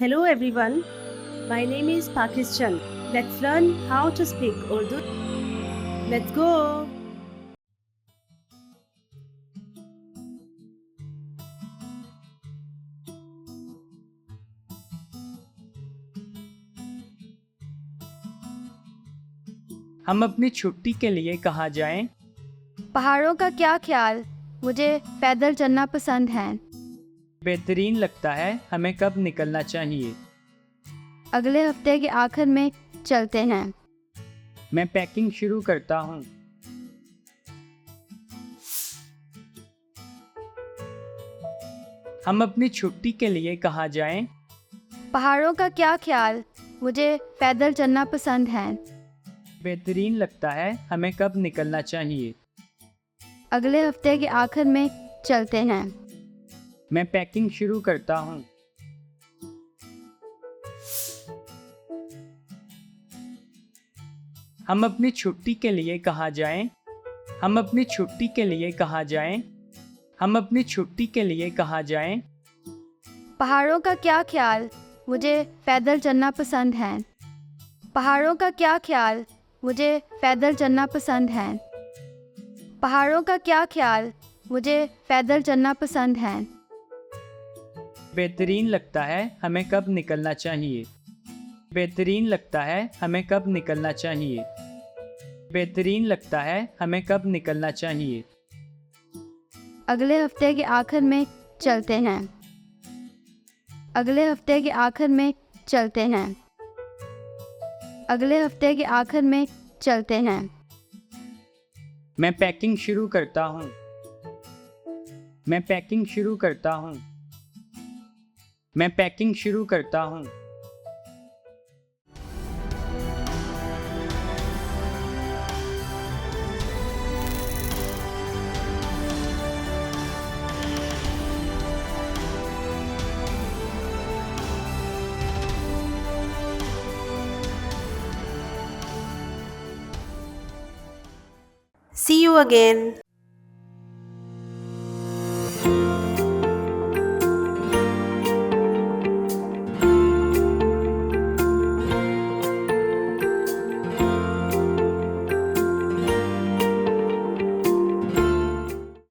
Hello everyone, my name is Pakistan. Let's learn how to speak Urdu. Let's go! हम अपनी छुट्टी के लिए कहाँ जाएं? पहाड़ों का क्या ख्याल, मुझे पैदल चलना पसंद है। बेहतरीन लगता है, हमें कब निकलना चाहिए? अगले हफ्ते के आखिर में चलते हैं। मैं पैकिंग शुरू करता हूँ। हम अपनी छुट्टी के लिए कहाँ जाएं? पहाड़ों का क्या ख्याल, मुझे पैदल चलना पसंद है। बेहतरीन लगता है, हमें कब निकलना चाहिए? अगले हफ्ते के आखिर में चलते हैं। मैं पैकिंग शुरू करता हूँ। हम अपनी छुट्टी के लिए कहाँ जाएं? हम अपनी छुट्टी के लिए कहाँ जाएं? हम अपनी छुट्टी के लिए कहाँ जाएं? पहाड़ों का क्या ख्याल, मुझे पैदल चलना पसंद है। पहाड़ों का क्या ख्याल, मुझे पैदल चलना पसंद है। पहाड़ों का क्या ख्याल, मुझे पैदल चलना पसंद है। बेहतरीन लगता है, हमें कब निकलना चाहिए? बेहतरीन लगता है, हमें कब निकलना चाहिए? बेहतरीन लगता है, हमें कब निकलना चाहिए? अगले हफ्ते के आखिर में चलते हैं। अगले हफ्ते के आखिर में चलते हैं। अगले हफ्ते के आखिर में चलते हैं। मैं पैकिंग शुरू करता हूँ। मैं पैकिंग शुरू करता हूँ। मैं पैकिंग शुरू करता हूँ। See you again.